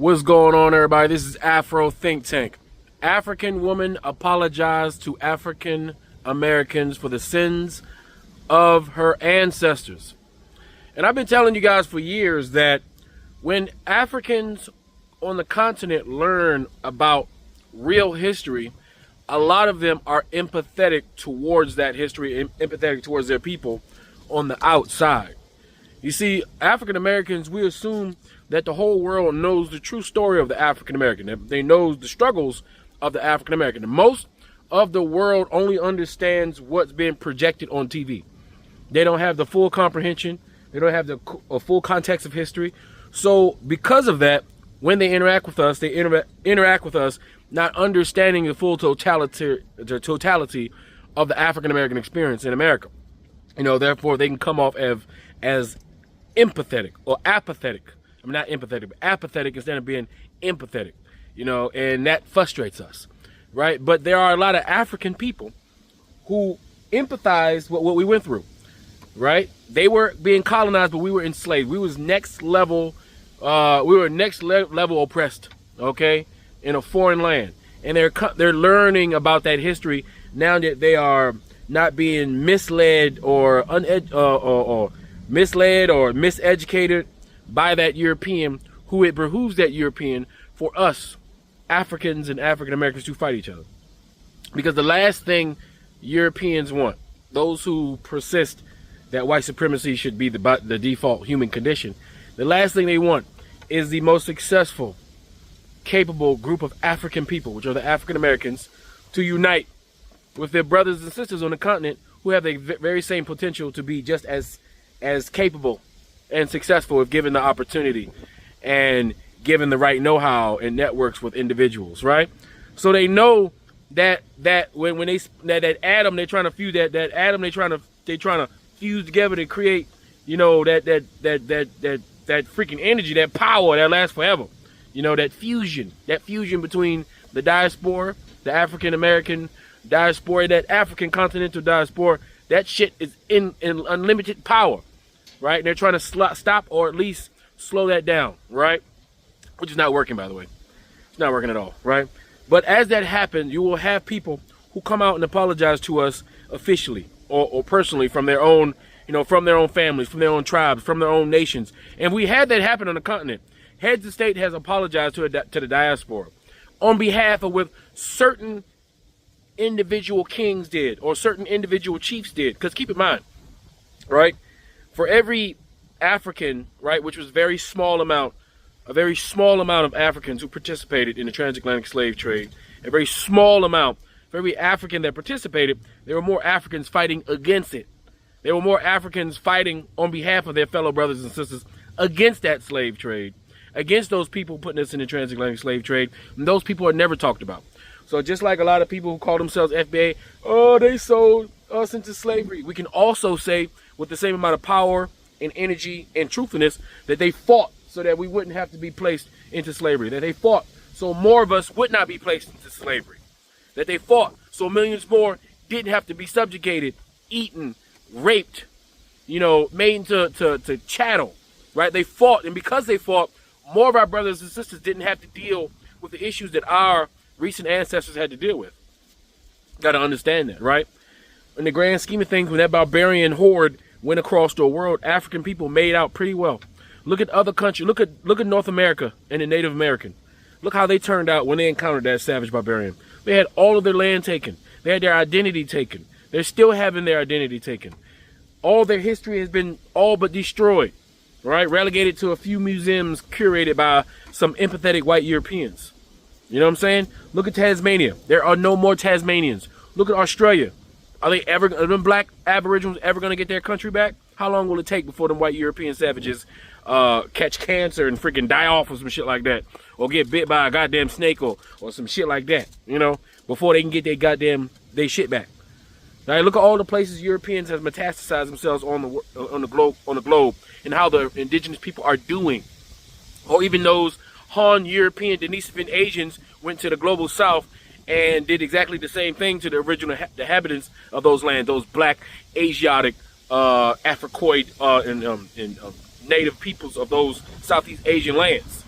What's going on, everybody? This is Afro Think Tank. African woman apologized to African Americans for the sins of her ancestors. And I've been telling you guys for years that when Africans on the continent learn about real history, a lot of them are empathetic towards that history, empathetic towards their people on the outside. You see, African Americans, we assume that the whole world knows the true story of the African American. They know the struggles of the African American. Most of the world only understands what's being projected on TV. They don't have the full comprehension. They don't have the full context of history. So because of that, when they interact with us, they interact with us not understanding the full totality of the African American experience in America. You know, therefore they can come off as empathetic or apathetic. I'm not empathetic, but apathetic instead of being empathetic, you know, and that frustrates us, right? But there are a lot of African people who empathize with what we went through, right? They were being colonized, but we were enslaved. We was next level, level oppressed, okay, in a foreign land. And they're learning about that history now that they are not being misled or miseducated by that European, who it behooves that European for us Africans and African Americans to fight each other. Because the last thing Europeans want, those who persist that white supremacy should be the default human condition, the last thing they want is the most successful, capable group of African people, which are the African Americans, to unite with their brothers and sisters on the continent who have the very same potential to be just as capable and successful if given the opportunity and given the right know-how and networks with individuals, right? So they know that when they that atom they're trying to fuse that atom they're trying to fuse together to create, you know, that freaking energy, that power that lasts forever. You know, that fusion between the diaspora, the African American diaspora, that African continental diaspora, that shit is in unlimited power. Right? And they're trying to stop or at least slow that down, right? Which is not working, by the way. It's not working at all, right? But as that happens, you will have people who come out and apologize to us officially or personally from their own, you know, from their own families, from their own tribes, from their own nations. And we had that happen on the continent. Heads of state has apologized to the diaspora on behalf of what certain individual kings did or certain individual chiefs did. Because keep in mind, right? For every African, right, which was a very small amount of Africans who participated in the transatlantic slave trade, a very small amount, for every African that participated, there were more Africans fighting against it. There were more Africans fighting on behalf of their fellow brothers and sisters against that slave trade, against those people putting us in the transatlantic slave trade, and those people are never talked about. So just like a lot of people who call themselves FBA, oh, they sold us into slavery, we can also say with the same amount of power and energy and truthfulness that they fought so that we wouldn't have to be placed into slavery, that they fought so more of us would not be placed into slavery, that they fought so millions more didn't have to be subjugated, eaten, raped, you know, made into chattel, right? They fought, and because they fought, more of our brothers and sisters didn't have to deal with the issues that our recent ancestors had to deal with. Got to understand that, right? In the grand scheme of things, when that barbarian horde went across the world, African people made out pretty well. Look at other countries. Look at North America and the Native American. Look how they turned out when they encountered that savage barbarian. They had all of their land taken. They had their identity taken. They're still having their identity taken. All their history has been all but destroyed, right? Relegated to a few museums curated by some empathetic white Europeans. You know what I'm saying? Look at Tasmania. There are no more Tasmanians. Look at Australia. Are them black Aboriginals ever going to get their country back? How long will it take before them white European savages catch cancer and freaking die off or some shit like that? Or get bit by a goddamn snake or some shit like that, you know, before they can get their shit back. Now, look at all the places Europeans have metastasized themselves on the globe and how the indigenous people are doing. Or even those Han European Denisovan Asians went to the global south and did exactly the same thing to the original inhabitants of those lands, those black, Asiatic, Africoid, and native peoples of those Southeast Asian lands.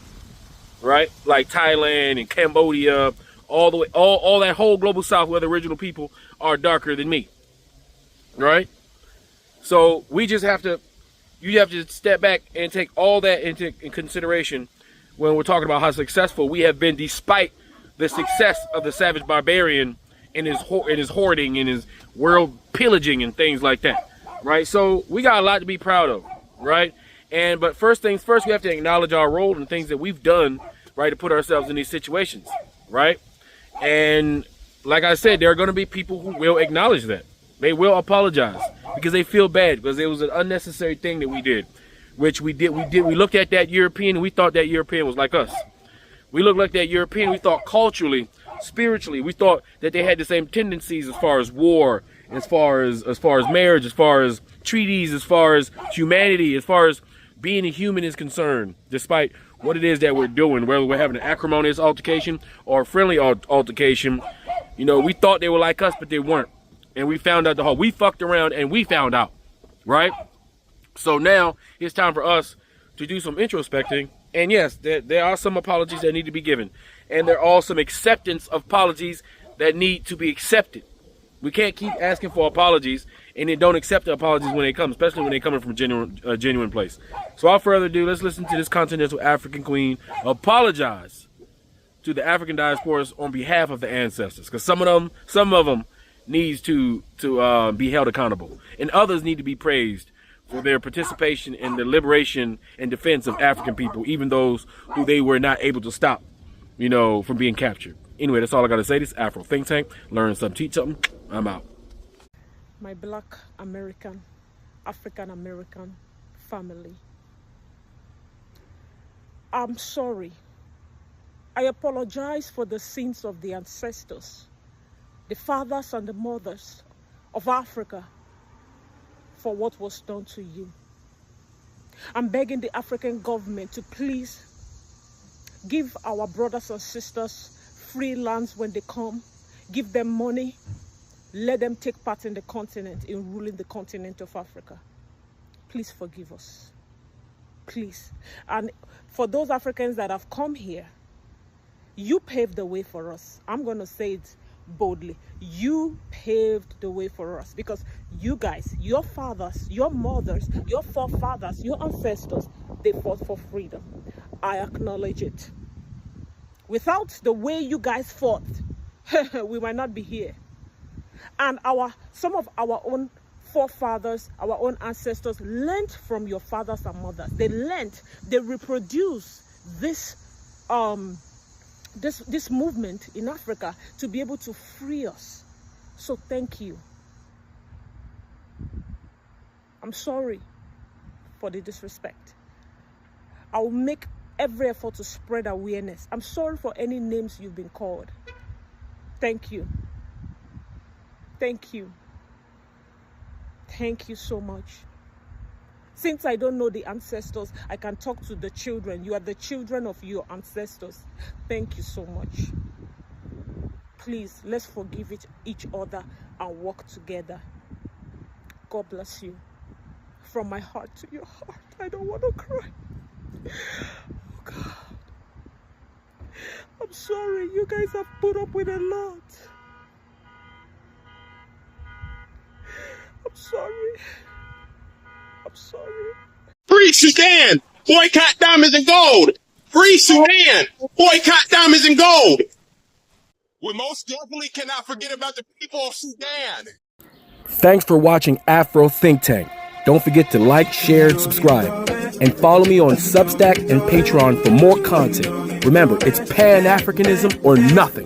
right? Like Thailand and Cambodia, all the way, all that whole global south where the original people are darker than me, right? So we just have to, you have to step back and take all that into consideration when we're talking about how successful we have been, despite the success of the savage barbarian and his hoarding and his world pillaging and things like that, right? So we got a lot to be proud of, right? But first things first, we have to acknowledge our role and things that we've done, right, to put ourselves in these situations, right? And like I said, there are going to be people who will acknowledge that. They will apologize because they feel bad because it was an unnecessary thing that we did, which we looked at that European and we thought that European was like us. We looked like that European. We thought culturally, spiritually, we thought that they had the same tendencies as far as war, as far as marriage, as far as treaties, as far as humanity, as far as being a human is concerned, despite what it is that we're doing, whether we're having an acrimonious altercation or a friendly altercation. You know, we thought they were like us, but they weren't. And we found out we fucked around and we found out, right? So now it's time for us to do some introspecting. And yes, there are some apologies that need to be given. And there are some acceptance of apologies that need to be accepted. We can't keep asking for apologies and then don't accept the apologies when they come, especially when they come from a genuine place. So without further ado, let's listen to this Continental African queen apologize to the African diasporas on behalf of the ancestors. Because some of them needs to be held accountable. And others need to be praised for their participation in the liberation and defense of African people, even those who they were not able to stop, you know, from being captured. Anyway, that's all I got to say. This is Afro Think Tank. Learn something, teach something. I'm out. My Black American, African American family, I'm sorry. I apologize for the sins of the ancestors, the fathers and the mothers of Africa, for what was done to you. I'm begging the African government to please give our brothers and sisters free lands when they come, give them money, let them take part in the continent, in ruling the continent of Africa. Please forgive us. Please. And for those Africans that have come here, you paved the way for us. I'm going to say it boldly. You paved the way for us because you guys, your fathers, your mothers, your forefathers, your ancestors, they fought for freedom. I acknowledge it. Without the way you guys fought, we might not be here. And some of our own forefathers, our own ancestors learned from your fathers and mothers. They learned, they reproduced this movement in Africa to be able to free us. So thank you. I'm sorry for the disrespect. I will make every effort to spread awareness. I'm sorry for any names you've been called. Thank you. Thank you. Thank you so much. Since I don't know the ancestors, I can talk to the children. You are the children of your ancestors. Thank you so much. Please, let's forgive each other and work together. God bless you. From my heart to your heart. I don't want to cry. Oh God. I'm sorry. You guys have put up with a lot. I'm sorry. I'm sorry. Free Sudan! Boycott diamonds and gold! Free Sudan! Boycott diamonds and gold! We most definitely cannot forget about the people of Sudan! Thanks for watching Afro Think Tank. Don't forget to like, share, and subscribe. And follow me on Substack and Patreon for more content. Remember, it's Pan-Africanism or nothing.